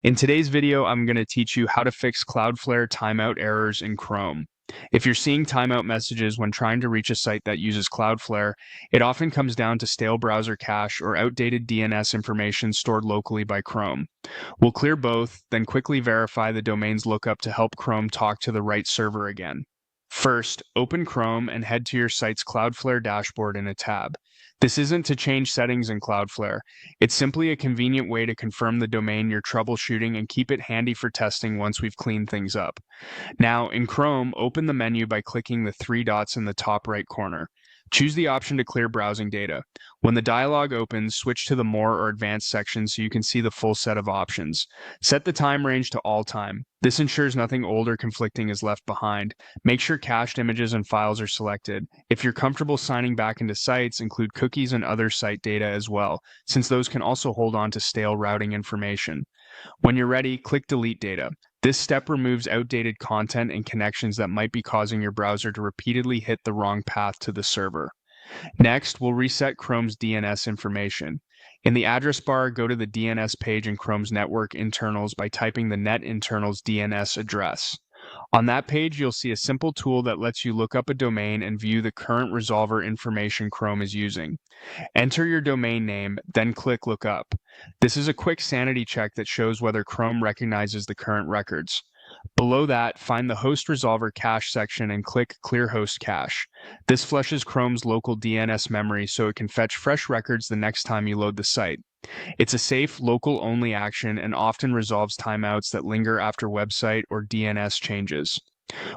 In today's video, I'm going to teach you how to fix Cloudflare timeout errors in Chrome. If you're seeing timeout messages when trying to reach a site that uses Cloudflare, it often comes down to stale browser cache or outdated DNS information stored locally by Chrome. We'll clear both, then quickly verify the domain's lookup to help Chrome talk to the right server again. First, open Chrome and head to your site's Cloudflare dashboard in a tab. This isn't to change settings in Cloudflare. It's simply a convenient way to confirm the domain you're troubleshooting and keep it handy for testing once we've cleaned things up. Now, in Chrome, open the menu by clicking the three dots in the top right corner. Choose the option to clear browsing data. When the dialog opens, switch to the More or Advanced section so you can see the full set of options. Set the time range to all time. This ensures nothing old or conflicting is left behind. Make sure cached images and files are selected. If you're comfortable signing back into sites, include cookies and other site data as well, since those can also hold on to stale routing information. When you're ready, click Delete Data. This step removes outdated content and connections that might be causing your browser to repeatedly hit the wrong path to the server. Next, we'll reset Chrome's DNS information. In the address bar, go to the DNS page in Chrome's network internals by typing the net internals DNS address. On that page, you'll see a simple tool that lets you look up a domain and view the current resolver information Chrome is using. Enter your domain name, then click Look Up. This is a quick sanity check that shows whether Chrome recognizes the current records. Below that, find the Host Resolver Cache section and click Clear Host Cache. This flushes Chrome's local DNS memory so it can fetch fresh records the next time you load the site. It's a safe, local-only action and often resolves timeouts that linger after website or DNS changes.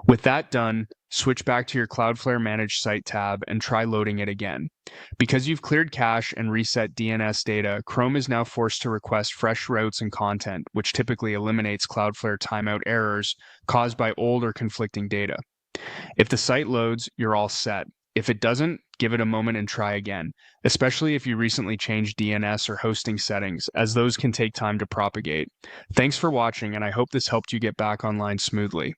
With that done, switch back to your Cloudflare Managed Site tab and try loading it again. Because you've cleared cache and reset DNS data, Chrome is now forced to request fresh routes and content, which typically eliminates Cloudflare timeout errors caused by old or conflicting data. If the site loads, you're all set. If it doesn't, give it a moment and try again, especially if you recently changed DNS or hosting settings, as those can take time to propagate. Thanks for watching, and I hope this helped you get back online smoothly.